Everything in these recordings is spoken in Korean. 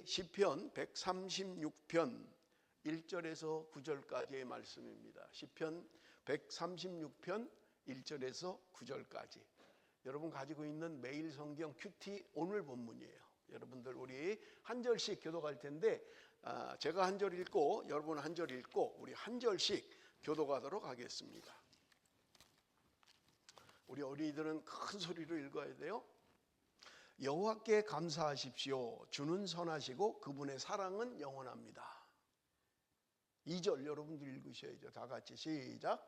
시편 136편 1절에서 9절까지의 말씀입니다. 시편 136편 1절에서 9절까지. 여러분 가지고 있는 매일 성경 큐티 오늘 본문이에요. 여러분들 우리 한 절씩 교독할 텐데 제가 한 절 읽고 여러분 한 절 읽고 우리 한 절씩 교독하도록 하겠습니다. 우리 어린이들은 큰 소리로 읽어야 돼요. 여호와께 감사하십시오. 주는 선하시고 그분의 사랑은 영원합니다. 2절 여러분들 읽으셔야죠. 다 같이 시작.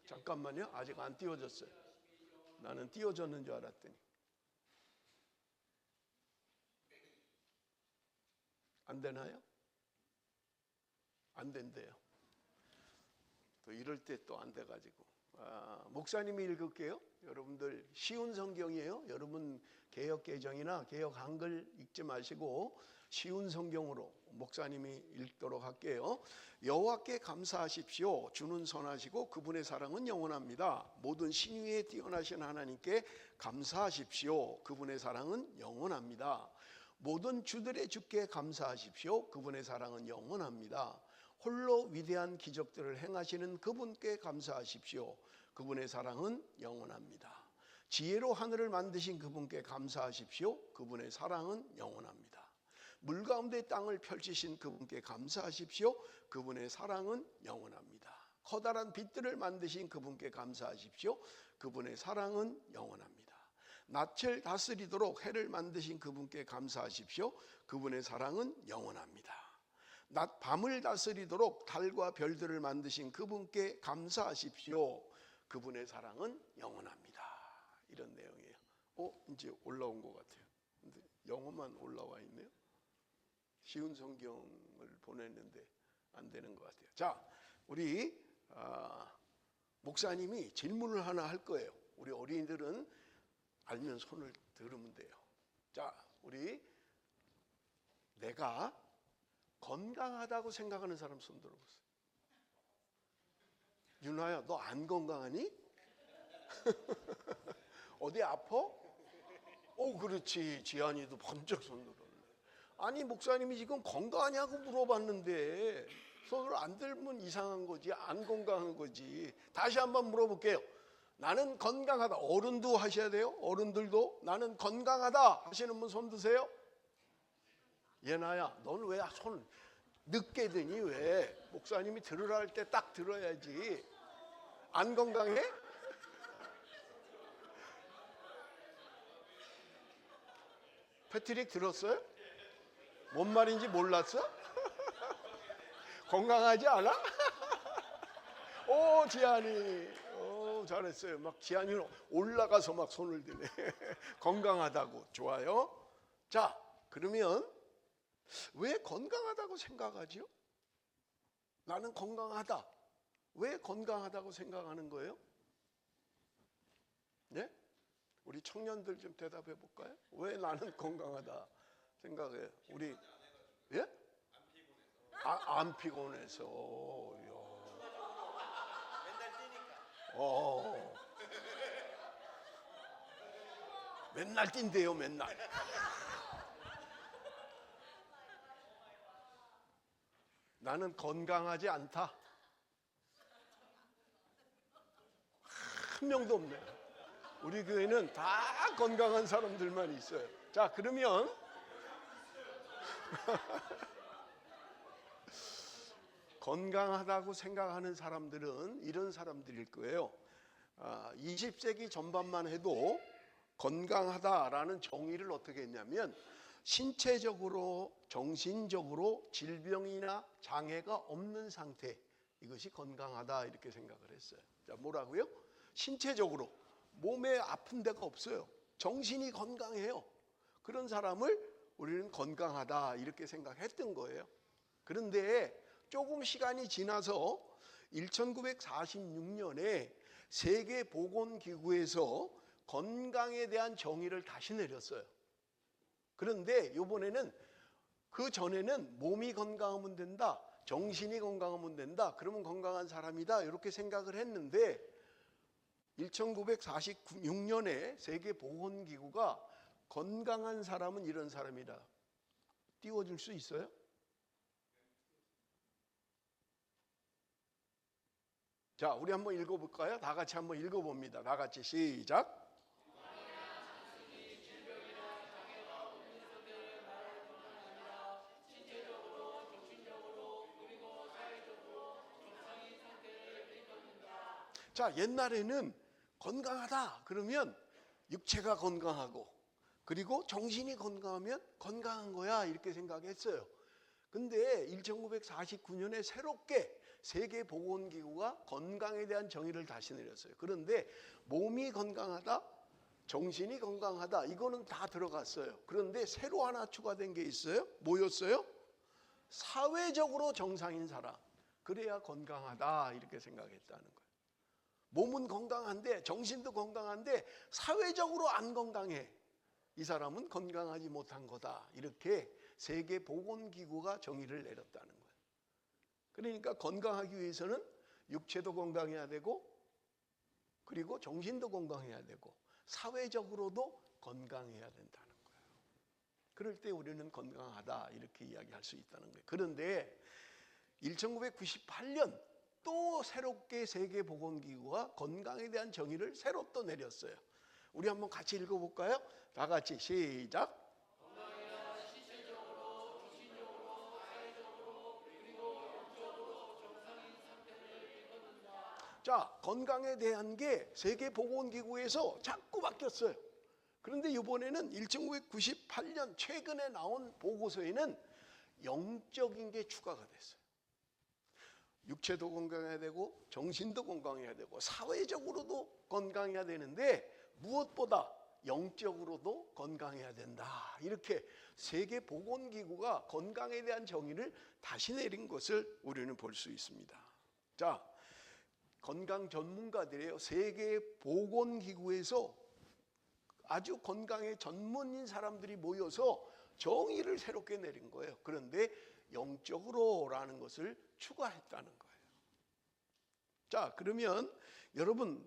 잠깐만요. 아직 안 띄워졌어요. 나는 띄워졌는 줄 알았더니. 안 되나요? 안 된대요. 또 이럴 때 또 안 돼가지고. 목사님이 읽을게요. 여러분들 쉬운 성경이에요. 여러분 개역 개정이나 개역 한글 읽지 마시고 쉬운 성경으로 목사님이 읽도록 할게요. 여호와께 감사하십시오. 주는 선하시고 그분의 사랑은 영원합니다. 모든 신위에 뛰어나신 하나님께 감사하십시오. 그분의 사랑은 영원합니다. 모든 주들의 주께 감사하십시오. 그분의 사랑은 영원합니다. 홀로 위대한 기적들을 행하시는 그분께 감사하십시오. 그분의 사랑은 영원합니다. 지혜로 하늘을 만드신 그분께 감사하십시오. 그분의 사랑은 영원합니다. 물 가운데 땅을 펼치신 그분께 감사하십시오. 그분의 사랑은 영원합니다. 커다란 빛들을 만드신 그분께 감사하십시오. 그분의 사랑은 영원합니다. 낯을 다스리도록 해를 만드신 그분께 감사하십시오. 그분의 사랑은 영원합니다. 낮 밤을 다스리도록 달과 별들을 만드신 그분께 감사하십시오. 그분의 사랑은 영원합니다. 이런 내용이에요. 이제 올라온 것 같아요. 근데 영어만 올라와 있네요. 쉬운 성경을 보냈는데 안 되는 것 같아요. 자, 우리 목사님이 질문을 하나 할 거예요. 우리 어린이들은 알면 손을 들으면 돼요. 자, 우리 내가 건강하다고 생각하는 사람 손 들어보세요. 윤아야, 너 안 건강하니? 어디 아파? 그렇지. 지한이도 번쩍 손 들었네. 아니, 목사님이 지금 건강하냐고 물어봤는데 손을 안 들면 이상한 거지, 안 건강한 거지. 다시 한번 물어볼게요. 나는 건강하다. 어른도 하셔야 돼요. 어른들도 나는 건강하다 하시는 분 손 드세요. 예나야, 넌 왜 손 늦게 드니? 왜? 목사님이 들으라 할 때 딱 들어야지. 안 건강해? 패트릭 들었어요? 뭔 말인지 몰랐어? 건강하지 않아? 지한이 잘했어요. 막 지한이는 올라가서 막 손을 드네. 건강하다고. 좋아요. 자, 그러면 왜 건강하다고 생각하죠? 나는 건강하다. 왜 건강하다고 생각하는 거예요? 네? 우리 청년들 좀 대답해 볼까요? 왜 나는 건강하다 생각해요? 우리 예? 안 피곤해서. 맨날 뛰니까. 맨날 뛴대요, 맨날. 나는 건강하지 않다. 한 명도 없네. 우리 교회는 다 건강한 사람들만 있어요. 자, 그러면 건강하다고 생각하는 사람들은 이런 사람들일 거예요. 20세기 전반만 해도 건강하다라는 정의를 어떻게 했냐면 신체적으로 정신적으로 질병이나 장애가 없는 상태, 이것이 건강하다 이렇게 생각을 했어요. 자, 뭐라고요? 신체적으로 몸에 아픈 데가 없어요. 정신이 건강해요. 그런 사람을 우리는 건강하다 이렇게 생각했던 거예요. 그런데 조금 시간이 지나서 1946년에 세계보건기구에서 건강에 대한 정의를 다시 내렸어요. 그런데 이번에는 그 전에는 몸이 건강하면 된다, 정신이 건강하면 된다, 그러면 건강한 사람이다 이렇게 생각을 했는데 1946년에 세계보건기구가 건강한 사람은 이런 사람이다. 띄워줄 수 있어요? 자, 우리 한번 읽어볼까요? 다 같이 한번 읽어봅니다. 다 같이 시작. 자, 옛날에는 건강하다 그러면 육체가 건강하고 그리고 정신이 건강하면 건강한 거야 이렇게 생각했어요. 근데 1949년에 새롭게 세계보건기구가 건강에 대한 정의를 다시 내렸어요. 그런데 몸이 건강하다, 정신이 건강하다 이거는 다 들어갔어요. 그런데 새로 하나 추가된 게 있어요. 뭐였어요? 사회적으로 정상인 사람, 그래야 건강하다 이렇게 생각했다는 거예요. 몸은 건강한데 정신도 건강한데 사회적으로 안 건강해. 이 사람은 건강하지 못한 거다. 이렇게 세계보건기구가 정의를 내렸다는 거예요. 그러니까 건강하기 위해서는 육체도 건강해야 되고 그리고 정신도 건강해야 되고 사회적으로도 건강해야 된다는 거예요. 그럴 때 우리는 건강하다 이렇게 이야기할 수 있다는 거예요. 그런데 1998년 또 새롭게 세계보건기구가 건강에 대한 정의를 새로 또 내렸어요. 우리 한번 같이 읽어볼까요? 다 같이 시작. 건강이란 신체적으로, 정신적으로, 사회적으로 그리고 영적으로 정상인 상태를 일컫는다. 자, 건강에 대한 게 세계보건기구에서 자꾸 바뀌었어요. 그런데 이번에는 1998년 최근에 나온 보고서에는 영적인 게 추가가 됐어요. 육체도 건강해야 되고 정신도 건강해야 되고 사회적으로도 건강해야 되는데 무엇보다 영적으로도 건강해야 된다. 이렇게 세계보건기구가 건강에 대한 정의를 다시 내린 것을 우리는 볼 수 있습니다. 자, 건강 전문가들이에요. 세계보건기구에서 아주 건강에 전문인 사람들이 모여서 정의를 새롭게 내린 거예요. 그런데 영적으로라는 것을 추가했다는 거예요. 자, 그러면 여러분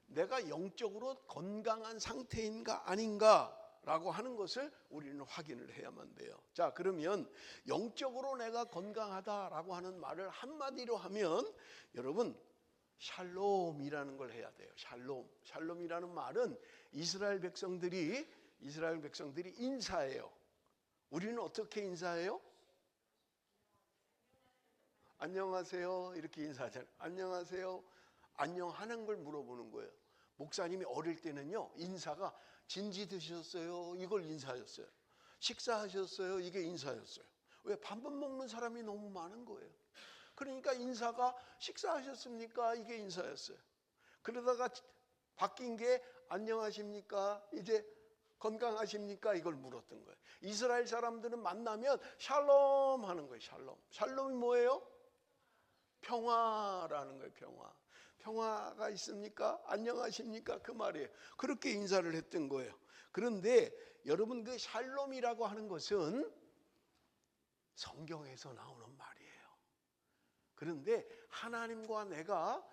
내가 영적으로 건강한 상태인가 아닌가라고 하는 것을 우리는 확인을 해야만 돼요. 자, 그러면 영적으로 내가 건강하다라고 하는 말을 한마디로 하면 여러분 샬롬이라는 걸 해야 돼요. 샬롬. 샬롬이라는 말은 이스라엘 백성들이 인사해요. 우리는 어떻게 인사해요? 안녕하세요 이렇게 인사하잖아요. 안녕하세요. 안녕하는 걸 물어보는 거예요. 목사님이 어릴 때는요 인사가 진지 드셨어요 이걸 인사였어요. 식사하셨어요 이게 인사였어요. 왜? 밥만 먹는 사람이 너무 많은 거예요. 그러니까 인사가 식사하셨습니까 이게 인사였어요. 그러다가 바뀐 게 안녕하십니까 이제 건강하십니까 이걸 물었던 거예요. 이스라엘 사람들은 만나면 샬롬 하는 거예요. 샬롬. 샬롬이 뭐예요? 평화라는 거예요. 평화가 있습니까? 안녕하십니까? 그 말이에요. 그렇게 인사를 했던 거예요. 그런데 여러분 그 샬롬이라고 하는 것은 성경에서 나오는 말이에요. 그런데 하나님과 내가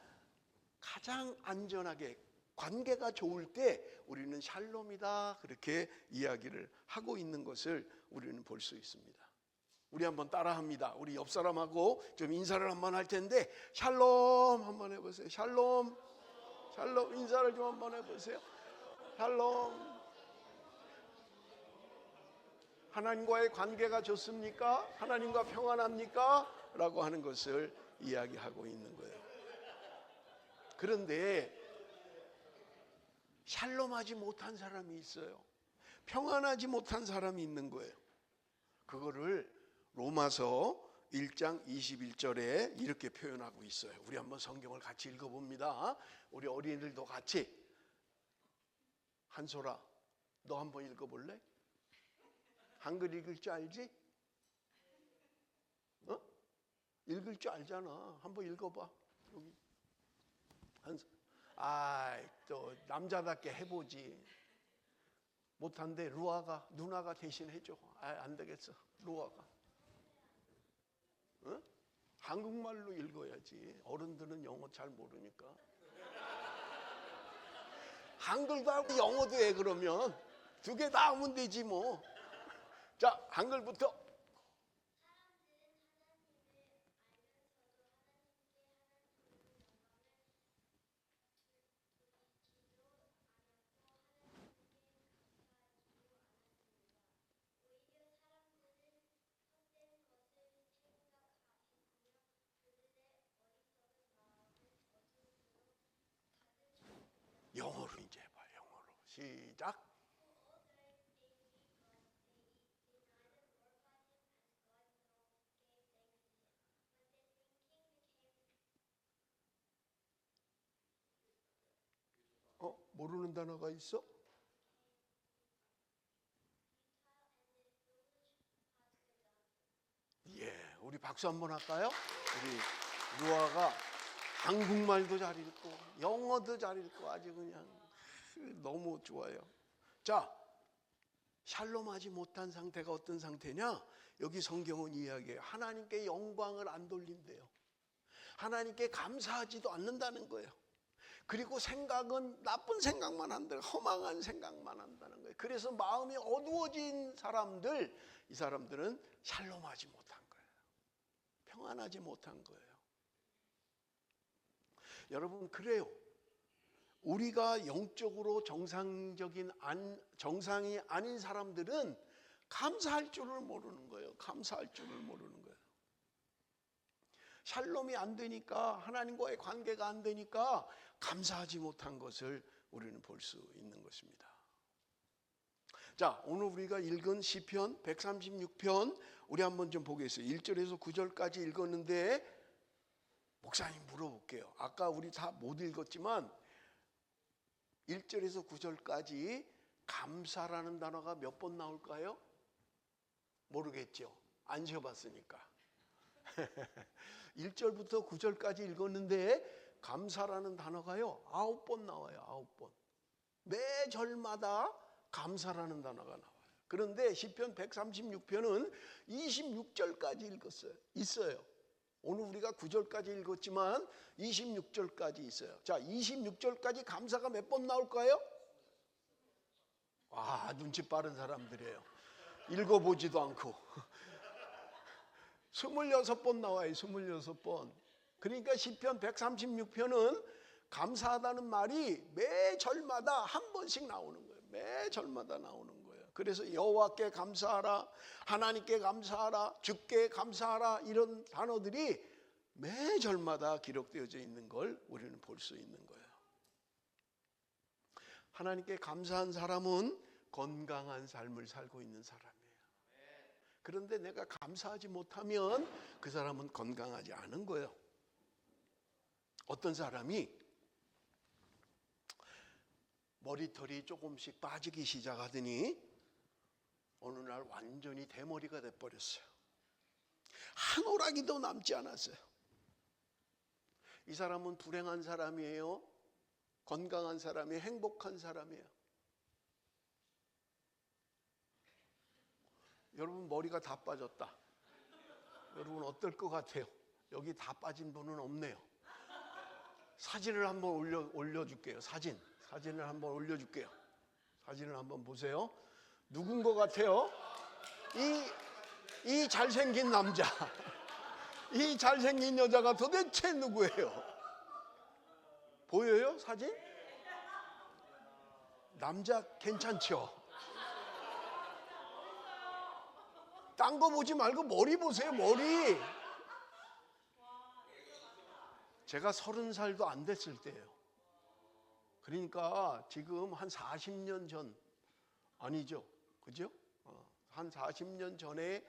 가장 안전하게 관계가 좋을 때 우리는 샬롬이다 그렇게 이야기를 하고 있는 것을 우리는 볼 수 있습니다. 우리 한번 따라합니다. 우리 옆 사람하고 좀 인사를 한번 할 텐데 샬롬 한번 해보세요. 샬롬. 샬롬 인사를 좀 한번 해보세요. 샬롬. 하나님과의 관계가 좋습니까? 하나님과 평안합니까? 라고 하는 것을 이야기하고 있는 거예요. 그런데 샬롬하지 못한 사람이 있어요. 평안하지 못한 사람이 있는 거예요. 그거를 로마서 1장 21절에 이렇게 표현하고 있어요. 우리 한번 성경을 같이 읽어봅니다. 우리 어린이들도 같이. 한솔아, 너 한번 읽어볼래? 한글 읽을 줄 알지? 어? 읽을 줄 알잖아. 한번 읽어봐. 여기. 또 남자답게 해보지. 못한데 누나가 대신 해줘. 안 되겠어. 루아가. 어? 한국말로 읽어야지. 어른들은 영어 잘 모르니까. 한글도 하고 영어도 해 그러면. 두 개 다 하면 되지 뭐. 자, 한글부터. 영어로 이제 해봐. 영어로 시작. 모르는 단어가 있어? 예, 우리 박수 한번 할까요? 우리 루아가 한국말도 잘 읽고 영어도 잘 읽고 아주 그냥 너무 좋아요. 자, 샬롬하지 못한 상태가 어떤 상태냐? 여기 성경은 이야기해요. 하나님께 영광을 안 돌린대요. 하나님께 감사하지도 않는다는 거예요. 그리고 생각은 나쁜 생각만 한다, 허망한 생각만 한다는 거예요. 그래서 마음이 어두워진 사람들, 이 사람들은 샬롬하지 못한 거예요. 평안하지 못한 거예요. 여러분, 그래요. 우리가 영적으로 정상이 아닌 사람들은 감사할 줄을 모르는 거예요. 감사할 줄을 모르는 거예요. 샬롬이 안 되니까, 하나님과의 관계가 안 되니까 감사하지 못한 것을 우리는 볼 수 있는 것입니다. 자, 오늘 우리가 읽은 시편 136편 우리 한번 좀 보겠어요. 1절에서 9절까지 읽었는데 목사님 물어볼게요. 아까 우리 다 못 읽었지만 1절에서 9절까지 감사라는 단어가 몇 번 나올까요? 모르겠죠. 안 쉬어봤으니까. 1절부터 9절까지 읽었는데 감사라는 단어가요 9번 나와요. 9번. 매 절마다 감사라는 단어가 나와요. 그런데 시편 136편은 26절까지 있어요. 오늘 우리가 9절까지 읽었지만 26절까지 있어요. 자, 26절까지 감사가 몇 번 나올까요? 눈치 빠른 사람들이에요. 읽어보지도 않고 26번 나와요. 26번. 그러니까 시편 136편은 감사하다는 말이 매 절마다 한 번씩 나오는 거예요. 매 절마다 나오는 거예요. 그래서 여호와께 감사하라, 하나님께 감사하라, 주께 감사하라, 이런 단어들이 매 절마다 기록되어져 있는 걸 우리는 볼 수 있는 거예요. 하나님께 감사한 사람은 건강한 삶을 살고 있는 사람이에요. 그런데 내가 감사하지 못하면 그 사람은 건강하지 않은 거예요. 어떤 사람이 머리털이 조금씩 빠지기 시작하더니 어느 날 완전히 대머리가 돼버렸어요. 한 오라기도 남지 않았어요. 이 사람은 불행한 사람이에요? 건강한 사람이에요? 행복한 사람이에요? 여러분, 머리가 다 빠졌다. 여러분 어떨 것 같아요? 여기 다 빠진 분은 없네요. 사진을 한번 올려줄게요. 사진을 한번 올려줄게요. 사진을 한번 보세요. 누군 것 같아요? 이 잘생긴 남자, 이 잘생긴 여자가 도대체 누구예요? 보여요? 사진? 남자 괜찮죠? 딴 거 보지 말고 머리 보세요. 머리. 제가 30살도 안 됐을 때예요. 그러니까 지금 한 40년 전, 아니죠, 그죠? 한 40년 전에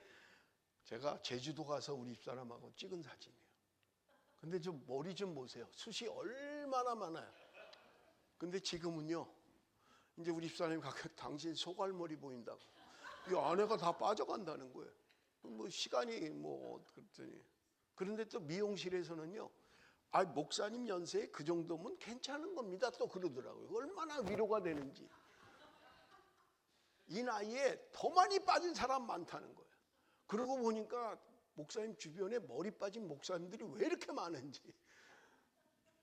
제가 제주도 가서 우리 집사람하고 찍은 사진이에요. 근데 좀 머리 좀 보세요. 숱이 얼마나 많아요. 근데 지금은요, 이제 우리 집사람이 가끔 당신 소갈머리 보인다고, 이 아내가 다 빠져간다는 거예요. 뭐 시간이 뭐 그랬더니, 그런데 또 미용실에서는요, 목사님 연세에 그 정도면 괜찮은 겁니다, 또 그러더라고요. 얼마나 위로가 되는지. 이 나이에 더 많이 빠진 사람 많다는 거예요. 그러고 보니까 목사님 주변에 머리 빠진 목사님들이 왜 이렇게 많은지.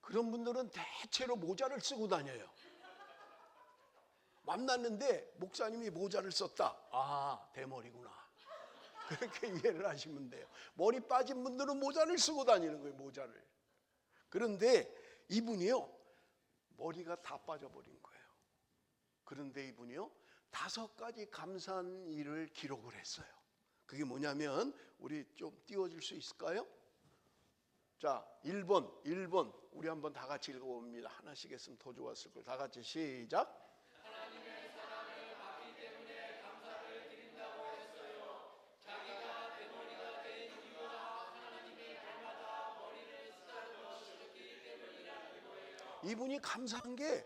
그런 분들은 대체로 모자를 쓰고 다녀요. 만났는데 목사님이 모자를 썼다. 아, 대머리구나. 그렇게 이해를 하시면 돼요. 머리 빠진 분들은 모자를 쓰고 다니는 거예요, 모자를. 그런데 이분이요, 머리가 다 빠져버린 거예요. 그런데 이분이요, 5가지 감사한 일을 기록을 했어요. 그게 뭐냐면, 우리 좀 띄워줄 수 있을까요? 자, 1번 우리 한번 다 같이 읽어봅니다. 하나씩 했으면 더 좋았을 거예요. 다 같이 시작. 하나님의 사랑을 받기 때문에 감사를 드린다고 했어요. 자기가 대머리가 된 이유가 하나님이 날마다 머리를 쓰다듬어 주셨기 때문이라는 거예요. 이분이 감사한 게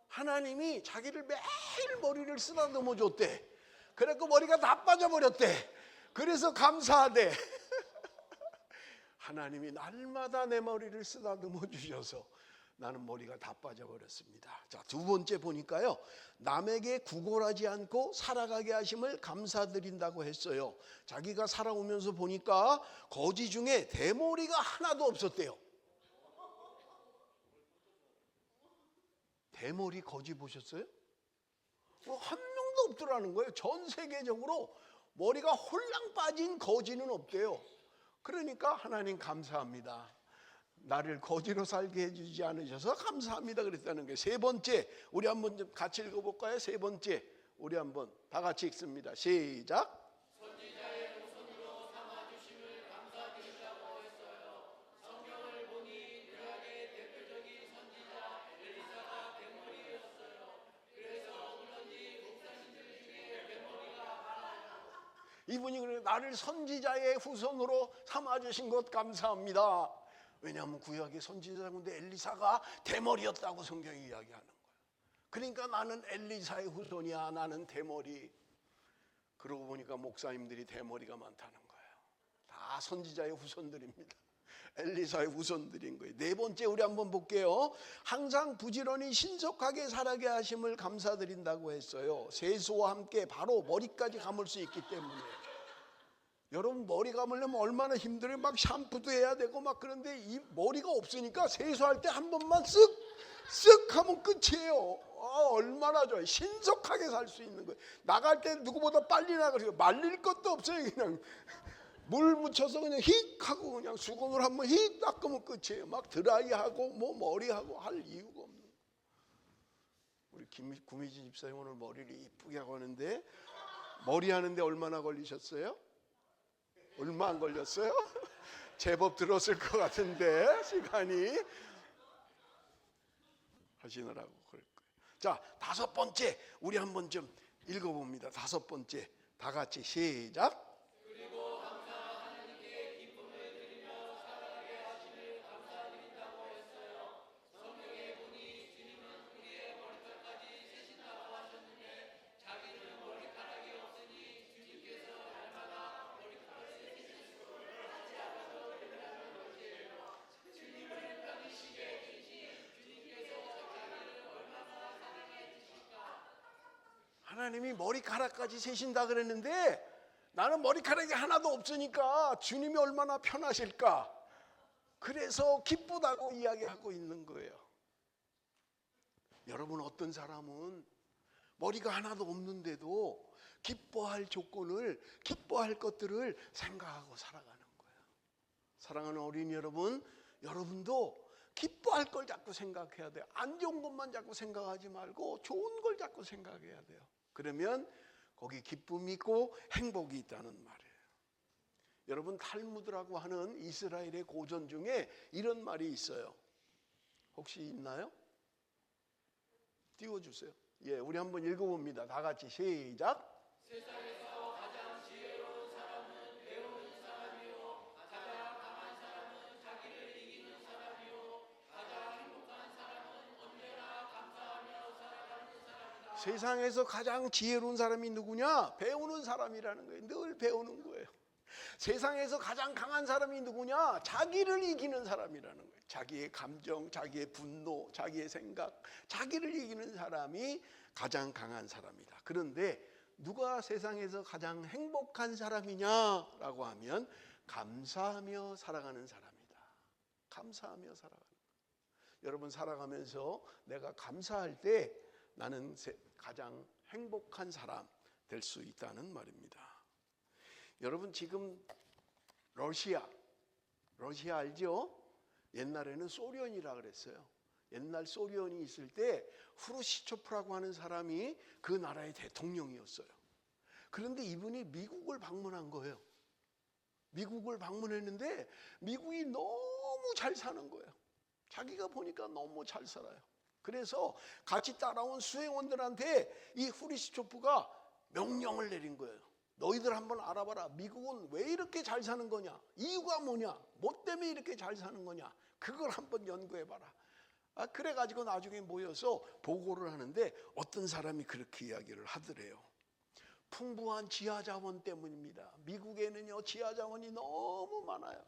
하나님이 자기를 매일 머리를 쓰다듬어 줬대. 그래서 머리가 다 빠져버렸대. 그래서 감사하대. 하나님이 날마다 내 머리를 쓰다듬어 주셔서 나는 머리가 다 빠져버렸습니다. 자, 2번째 보니까요, 남에게 구걸하지 않고 살아가게 하심을 감사드린다고 했어요. 자기가 살아오면서 보니까 거지 중에 대머리가 하나도 없었대요. 대머리 거지 보셨어요? 한 명도 없더라는 거예요. 전 세계적으로 머리가 홀랑 빠진 거지는 없대요. 그러니까 하나님 감사합니다. 나를 거지로 살게 해주지 않으셔서 감사합니다 그랬다는 거예요. 3번째, 우리 한번 좀 같이 읽어볼까요? 3번째, 우리 한번 다 같이 읽습니다. 시작. 선지자의 후손으로 삼아주심을 감사드린다고 했어요. 성경을 보니 구약의 대표적인 선지자 엘리사가 대머리였어요. 그래서 그런지 목사님들 중에 대머리가 많아요. 이분이 그래, 나를 선지자의 후손으로 삼아주신 것 감사합니다. 왜냐하면 구약의 선지자인데 엘리사가 대머리였다고 성경이 이야기하는 거예요. 그러니까 나는 엘리사의 후손이야. 나는 대머리. 그러고 보니까 목사님들이 대머리가 많다는 거예요. 다 선지자의 후손들입니다. 엘리사의 후손들인 거예요. 4번째 우리 한번 볼게요. 항상 부지런히 신속하게 살아게 하심을 감사드린다고 했어요. 세수와 함께 바로 머리까지 감을 수 있기 때문에. 여러분 머리 감으려면 얼마나 힘들어요. 막 샴푸도 해야 되고 막. 그런데 이 머리가 없으니까 세수할 때 한 번만 쓱 하면 끝이에요. 얼마나 좋아요. 신속하게 살 수 있는 거예요. 나갈 때 누구보다 빨리 나가요. 말릴 것도 없어요. 그냥 물 묻혀서 그냥 휙 하고 그냥 수건으로 한번 휙 닦으면 끝이에요. 막 드라이하고 뭐 머리하고 할 이유가 없는 거예요. 우리 구미진 집사님 오늘 머리를 이쁘게 하고 하는데, 머리 하는데 얼마나 걸리셨어요? 얼마 안 걸렸어요? 제법 들었을 것 같은데 시간이 하시느라고 그럴 거예요. 자, 5번째 우리 한번 좀 읽어봅니다. 5번째 다 같이 시작. 그리고 항상 하나님께 기쁨을 드리며 살아가게 하심을 감사드린다고 했어요. 성경에 보니 주님은 우리의 머리털까지 세신다고 하셨는데 자기는 머리카락이 없으니 주님께서 날마다 머리카락을 세시는 것을 하지 않아도 된다는 것이에요. 주님을 편히시게 해주신 주님께서 자기를 얼마나 사랑해 주실까. 하나님이 머리카락까지 세신다 그랬는데 나는 머리카락이 하나도 없으니까 주님이 얼마나 편하실까. 그래서 기쁘다고 이야기하고 있는 거예요. 여러분, 어떤 사람은 머리가 하나도 없는데도 기뻐할 조건을, 기뻐할 것들을 생각하고 살아가는 거예요. 사랑하는 어린이 여러분, 여러분도 기뻐할 걸 자꾸 생각해야 돼요. 안 좋은 것만 자꾸 생각하지 말고 좋은 걸 자꾸 생각해야 돼요. 그러면 거기 기쁨이 있고 행복이 있다는 말이에요. 여러분, 탈무드라고 하는 이스라엘의 고전 중에 이런 말이 있어요. 혹시 있나요? 띄워주세요. 예, 우리 한번 읽어봅니다. 다 같이 시작. 세상에서 가장 지혜로운 사람은 배우는 사람이요, 가장 강한 사람은 자기를 이기는 사람이요, 가장 행복한 사람은 언제나 감사하며 살아가는 사람이다. 세상에서 가장 지혜로운 사람이 누구냐? 배우는 사람이라는 거예요. 늘 배우는 거예요. 세상에서 가장 강한 사람이 누구냐? 자기를 이기는 사람이라는 거예요. 자기의 감정, 자기의 분노, 자기의 생각, 자기를 이기는 사람이 가장 강한 사람이다. 그런데 누가 세상에서 가장 행복한 사람이냐라고 하면 감사하며 살아가는 사람이다. 감사하며 살아가는 거예요. 여러분, 살아가면서 내가 감사할 때 나는 가장 행복한 사람 될 수 있다는 말입니다. 여러분, 지금 러시아 알죠? 옛날에는 소련이라 그랬어요. 옛날 소련이 있을 때 후르시초프라고 하는 사람이 그 나라의 대통령이었어요. 그런데 이분이 미국을 방문한 거예요. 미국을 방문했는데 미국이 너무 잘 사는 거예요. 자기가 보니까 너무 잘 살아요. 그래서 같이 따라온 수행원들한테 이 후르시초프가 명령을 내린 거예요. 너희들 한번 알아봐라. 미국은 왜 이렇게 잘 사는 거냐? 이유가 뭐냐? 뭐 때문에 이렇게 잘 사는 거냐? 그걸 한번 연구해봐라. 그래가지고 나중에 모여서 보고를 하는데 어떤 사람이 그렇게 이야기를 하더래요. 풍부한 지하자원 때문입니다. 미국에는요, 지하자원이 너무 많아요.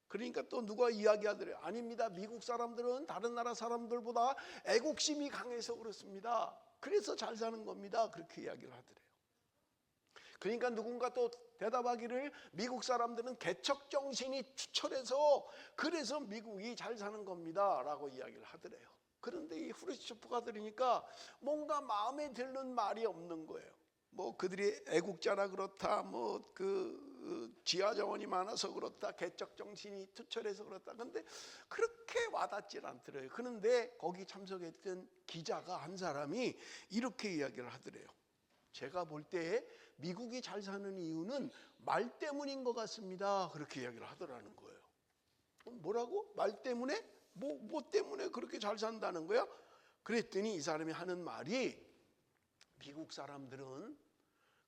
그러니까 또 누가 이야기하더래요. 아닙니다. 미국 사람들은 다른 나라 사람들보다 애국심이 강해서 그렇습니다. 그래서 잘 사는 겁니다. 그렇게 이야기를 하더래요. 그러니까 누군가 또 대답하기를 미국 사람들은 개척정신이 추철해서 그래서 미국이 잘 사는 겁니다 라고 이야기를 하더래요. 그런데 이 후르시초프가 들으니까 뭔가 마음에 드는 말이 없는 거예요. 뭐 그들이 애국자라 그렇다, 뭐 지하자원이 많아서 그렇다, 개척정신이 투철해서 그렇다. 근데 그렇게 와닿질 않더래요. 그런데 거기 참석했던 기자가 한 사람이 이렇게 이야기를 하더래요. 제가 볼 때 미국이 잘 사는 이유는 말 때문인 것 같습니다. 그렇게 이야기를 하더라는 거예요. 뭐라고? 말 때문에? 뭐 때문에 그렇게 잘 산다는 거야? 그랬더니 이 사람이 하는 말이 미국 사람들은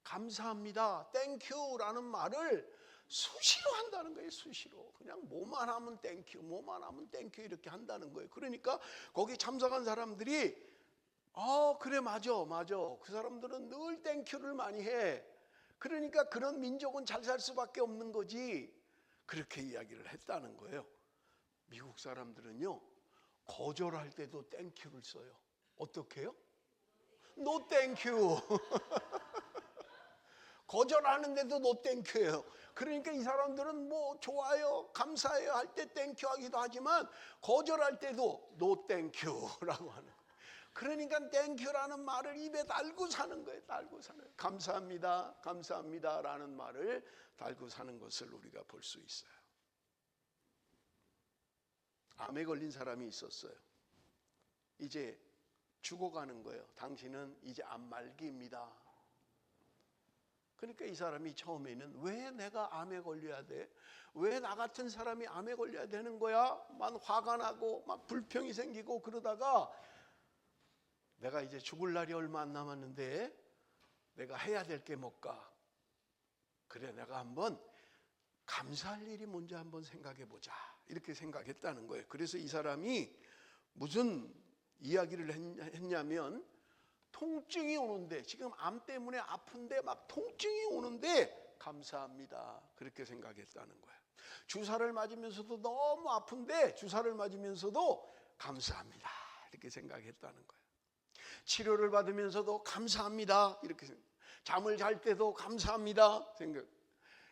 감사합니다, 땡큐라는 말을 수시로 한다는 거예요. 수시로. 그냥 뭐만 하면 땡큐, 뭐만 하면 땡큐 이렇게 한다는 거예요. 그러니까 거기 참석한 사람들이 그래, 맞아. 그 사람들은 늘 땡큐를 많이 해. 그러니까 그런 민족은 잘 살 수밖에 없는 거지. 그렇게 이야기를 했다는 거예요. 미국 사람들은요, 거절할 때도 땡큐를 써요. 어떻게 해요? No thank you. 거절하는데도 no thank you예요. 그러니까 이 사람들은 뭐 좋아요, 감사해요 할 때 땡큐 하기도 하지만 거절할 때도 no thank you라고 하는 거예요. 그러니까 땡큐라는 말을 입에 달고 사는 거예요. 달고 사는 거예요. 감사합니다라는 말을 달고 사는 것을 우리가 볼 수 있어요. 암에 걸린 사람이 있었어요. 이제 죽어가는 거예요. 당신은 이제 암 말기입니다. 그러니까 이 사람이 처음에는 왜 내가 암에 걸려야 돼? 왜 나 같은 사람이 암에 걸려야 되는 거야? 막 화가 나고 막 불평이 생기고 그러다가 내가 이제 죽을 날이 얼마 안 남았는데 내가 해야 될 게 뭘까? 그래, 내가 한번 감사할 일이 뭔지 한번 생각해 보자. 이렇게 생각했다는 거예요. 그래서 이 사람이 무슨 이야기를 했냐면 통증이 오는데, 지금 암 때문에 아픈데 막 통증이 오는데 감사합니다. 그렇게 생각했다는 거예요. 주사를 맞으면서도 너무 아픈데 주사를 맞으면서도 감사합니다. 이렇게 생각했다는 거예요. 치료를 받으면서도 감사합니다. 이렇게 잠을 잘 때도 감사합니다.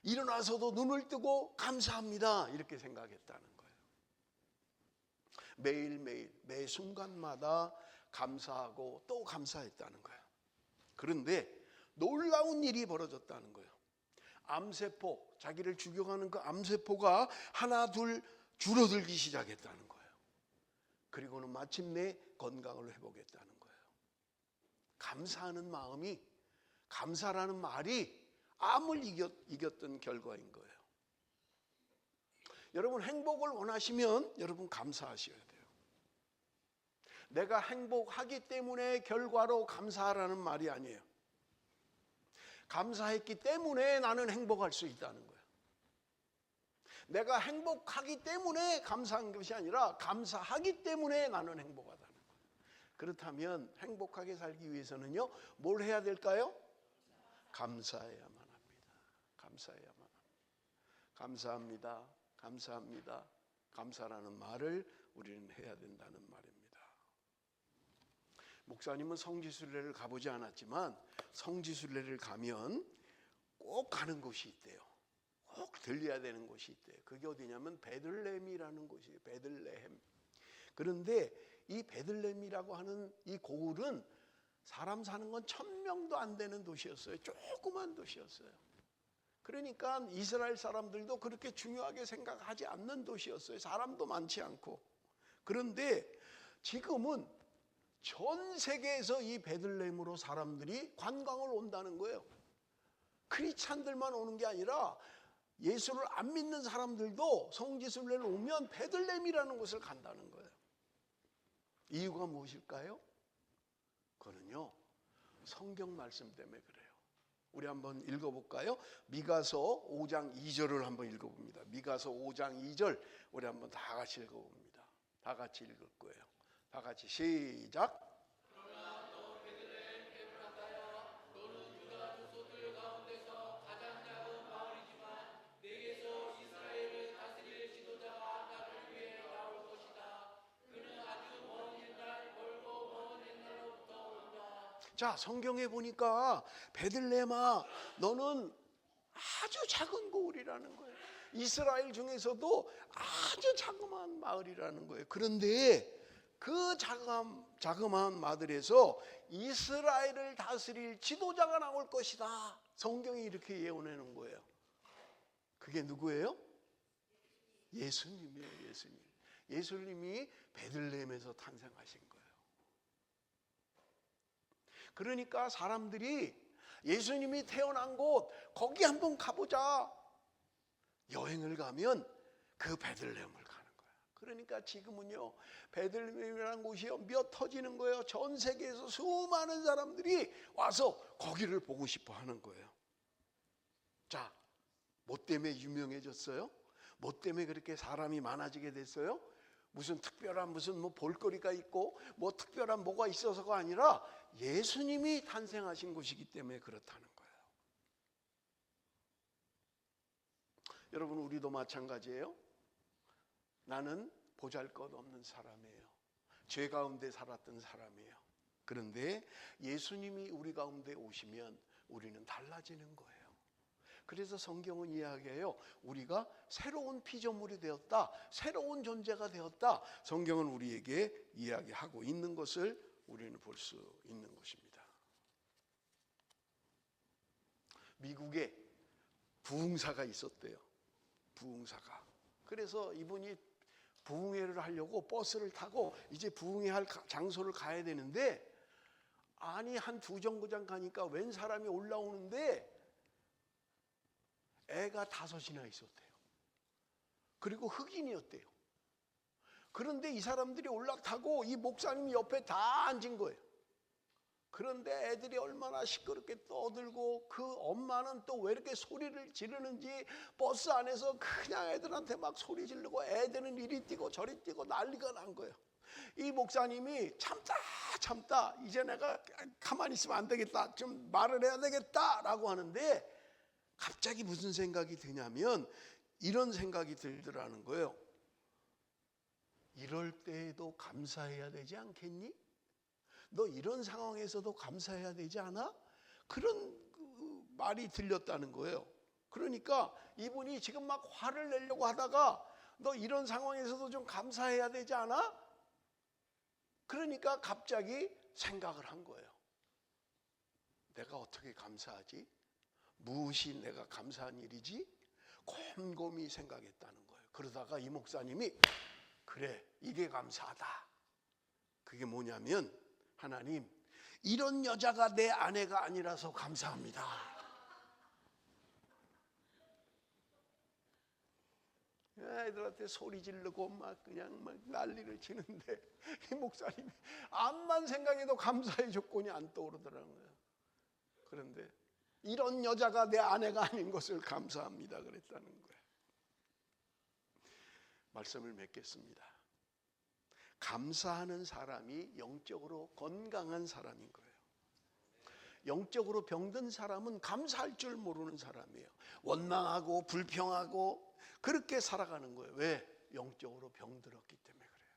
일어나서도 눈을 뜨고 감사합니다. 이렇게 생각했다는 거예요. 매일매일 매 순간마다 감사하고 또 감사했다는 거예요. 그런데 놀라운 일이 벌어졌다는 거예요. 암세포, 자기를 죽여가는 그 암세포가 하나 둘 줄어들기 시작했다는 거예요. 그리고는 마침내 건강을 회복했다는 거예요. 감사하는 마음이, 감사라는 말이 암을 이겼던 결과인 거예요. 여러분, 행복을 원하시면 여러분 감사하셔야 돼요. 내가 행복하기 때문에 결과로 감사하라는 말이 아니에요. 감사했기 때문에 나는 행복할 수 있다는 거예요. 내가 행복하기 때문에 감사한 것이 아니라 감사하기 때문에 나는 행복하다는 거예요. 그렇다면 행복하게 살기 위해서는요, 뭘 해야 될까요? 감사해야만 합니다. 감사해야만 합니다. 감사합니다. 감사합니다. 감사라는 말을 우리는 해야 된다는 말입니다. 목사님은 성지순례를 가보지 않았지만 성지순례를 가면 꼭 가는 곳이 있대요. 꼭 들려야 되는 곳이 있대요. 그게 어디냐면 베들레헴이라는 곳이에요. 베들레헴. 그런데 이 베들레헴이라고 하는 이 고을은 사람 사는 건 1,000명도 안 되는 도시였어요. 조그만 도시였어요. 그러니까 이스라엘 사람들도 그렇게 중요하게 생각하지 않는 도시였어요. 사람도 많지 않고. 그런데 지금은 전 세계에서 이 베들레헴으로 사람들이 관광을 온다는 거예요. 크리스찬들만 오는 게 아니라 예수를 안 믿는 사람들도 성지순례를 오면 베들레헴이라는 곳을 간다는 거예요. 이유가 무엇일까요? 그거는요, 성경 말씀 때문에 그래요. 우리 한번 읽어볼까요? 미가서 5장 2절을 한번 읽어봅니다. 미가서 5장 2절 우리 한번 다 같이 읽어봅니다. 다 같이 읽을 거예요. 다 같이 시작. 그러나 너 베들레헴 에브라타야 너는 유다 족속들 가운데서 가장 작은 마을이지만 내게서 이스라엘을 다스릴 지도자가 나를 위해 나올 것이다. 그는 아주 먼 옛날 멀고 먼 옛날로부터 온다. 자, 성경에 보니까 베들레헴아 너는 아주 작은 고을이라는 거예요. 이스라엘 중에서도 아주 자그마한 마을이라는 거예요. 그런데 그 자그마한 마을에서 이스라엘을 다스릴 지도자가 나올 것이다. 성경이 이렇게 예언해 놓은 거예요. 그게 누구예요? 예수님이에요. 예수님. 예수님이 베들레헴에서 탄생하신 거예요. 그러니까 사람들이 예수님이 태어난 곳 거기 한번 가보자. 여행을 가면 그 베들레헴을 가는 거야. 그러니까 지금은요, 베들레헴이라는 곳이요 몇 터지는 거예요. 전 세계에서 수많은 사람들이 와서 거기를 보고 싶어 하는 거예요. 자, 뭐 때문에 유명해졌어요? 뭐 때문에 그렇게 사람이 많아지게 됐어요? 무슨 특별한 무슨 뭐 볼거리가 있고 뭐 특별한 뭐가 있어서가 아니라 예수님이 탄생하신 곳이기 때문에 그렇다는 거예요. 여러분, 우리도 마찬가지예요. 나는 보잘것없는 사람이에요. 죄 가운데 살았던 사람이에요. 그런데 예수님이 우리 가운데 오시면 우리는 달라지는 거예요. 그래서 성경은 이야기해요. 우리가 새로운 피조물이 되었다. 새로운 존재가 되었다. 성경은 우리에게 이야기하고 있는 것을 우리는 볼 수 있는 것입니다. 미국에 부흥사가 있었대요. 부흥사가. 그래서 이분이 부흥회를 하려고 버스를 타고 이제 부흥회할 장소를 가야 되는데, 아니 한 두 정거장 가니까 웬 사람이 올라오는데 애가 5이나 있었대요. 그리고 흑인이었대요. 그런데 이 사람들이 올라타고 이 목사님 옆에 다 앉은 거예요. 그런데 애들이 얼마나 시끄럽게 떠들고 그 엄마는 또 왜 이렇게 소리를 지르는지 버스 안에서 그냥 애들한테 막 소리 지르고 애들은 이리 뛰고 저리 뛰고 난리가 난 거예요. 이 목사님이 참다 이제 내가 가만히 있으면 안 되겠다, 좀 말을 해야 되겠다라고 하는데 갑자기 무슨 생각이 드냐면 이런 생각이 들더라는 거예요. 이럴 때에도 감사해야 되지 않겠니? 너 이런 상황에서도 감사해야 되지 않아? 그런 말이 들렸다는 거예요. 그러니까 이분이 지금 막 화를 내려고 하다가 너 이런 상황에서도 좀 감사해야 되지 않아? 그러니까 갑자기 생각을 한 거예요. 내가 어떻게 감사하지? 무엇이 내가 감사한 일이지? 곰곰이 생각했다는 거예요. 그러다가 이 목사님이 그래, 이게 감사하다. 그게 뭐냐면, 하나님, 이런 여자가 내 아내가 아니라서 감사합니다. 애들한테 소리 지르고 막 그냥 막 난리를 치는데 이 목사님이 암만 생각해도 감사의 조건이 안 떠오르더라고요. 그런데 이런 여자가 내 아내가 아닌 것을 감사합니다 그랬다는 거예요. 말씀을 맺겠습니다. 감사하는 사람이 영적으로 건강한 사람인 거예요. 영적으로 병든 사람은 감사할 줄 모르는 사람이에요. 원망하고 불평하고 그렇게 살아가는 거예요. 왜? 영적으로 병들었기 때문에 그래요.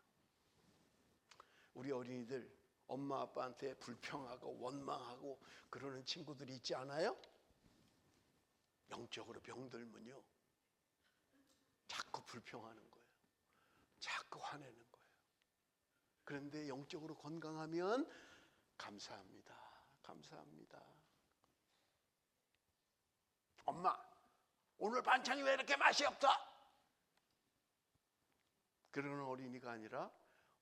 우리 어린이들 엄마 아빠한테 불평하고 원망하고 그러는 친구들이 있지 않아요? 영적으로 병들면요 자꾸 불평하는 거예요. 자꾸 화내는 거예요. 그런데 영적으로 건강하면 감사합니다. 감사합니다. 엄마, 오늘 반찬이 왜 이렇게 맛이 없어? 그러는 어린이가 아니라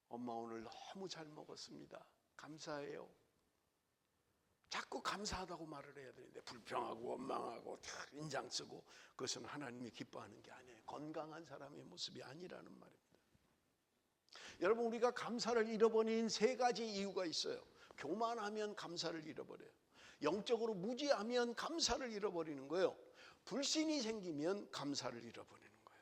엄마 오늘 너무 잘 먹었습니다. 감사해요. 자꾸 감사하다고 말을 해야 되는데 불평하고 원망하고 인장 쓰고 그것은 하나님이 기뻐하는 게 아니에요. 건강한 사람의 모습이 아니라는 말입니다. 여러분, 우리가 감사를 잃어버린 세 가지 이유가 있어요. 교만하면 감사를 잃어버려요. 영적으로 무지하면 감사를 잃어버리는 거예요. 불신이 생기면 감사를 잃어버리는 거예요.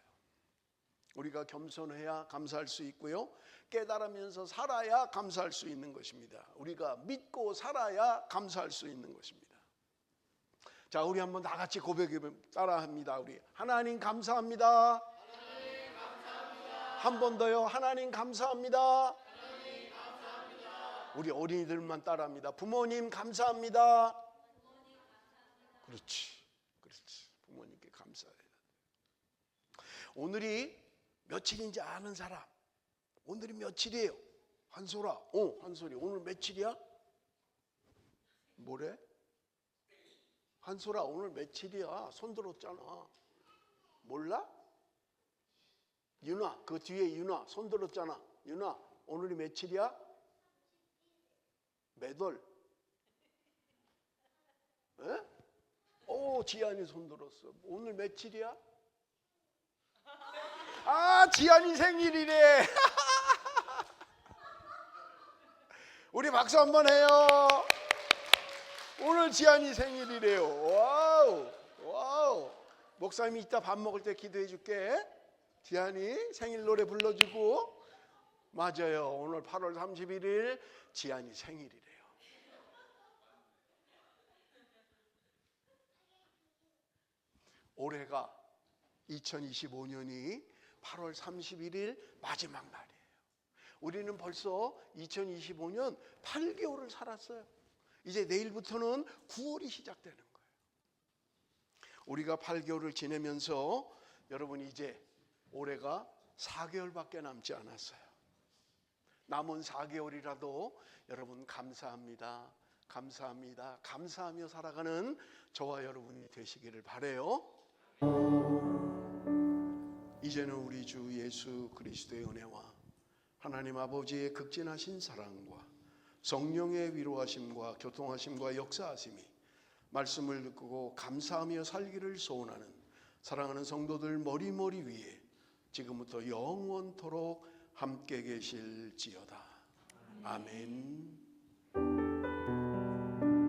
우리가 겸손해야 감사할 수 있고요. 깨달으면서 살아야 감사할 수 있는 것입니다. 우리가 믿고 살아야 감사할 수 있는 것입니다. 자, 우리 한번 다 같이 고백해 따라합니다. 우리 하나님 감사합니다. 하나님 감사합니다. 한 번 더요. 하나님 감사합니다. 하나님 감사합니다. 우리 어린이들만 따라합니다. 부모님 감사합니다. 그렇지. 부모님께 감사해야 돼. 오늘이 며칠인지 아는 사람. 오늘이 며칠이에요? 한솔아. 한솔이 오늘 며칠이야? 뭐래? 한솔아 오늘 며칠이야? 손 들었잖아. 몰라? 윤아, 그 뒤에 윤아 손 들었잖아. 윤아 오늘이 며칠이야? 몇 월? 에? 지안이 손 들었어. 오늘 며칠이야? 지안이 생일이래. 우리 박수 한번 해요. 오늘 지안이 생일이래요. 와우. 목사님이 이따 밥 먹을 때 기도해 줄게. 지안이 생일 노래 불러주고. 맞아요. 오늘 8월 31일 지안이 생일이래요. 올해가 2025년이 8월 31일 마지막 날이에요. 우리는 벌써 2025년 8개월을 살았어요. 이제 내일부터는 9월이 시작되는 거예요. 우리가 8개월을 지내면서 여러분 이제 올해가 4개월밖에 남지 않았어요. 남은 4개월이라도 여러분 감사합니다. 감사하며 살아가는 저와 여러분이 되시기를 바라요. 이제는 우리 주 예수 그리스도의 은혜와 하나님 아버지의 극진하신 사랑과 성령의 위로하심과 교통하심과 역사하심이 말씀을 듣고 감사하며 살기를 소원하는 사랑하는 성도들 머리머리 위에 지금부터 영원토록 함께 계실지어다. 아멘.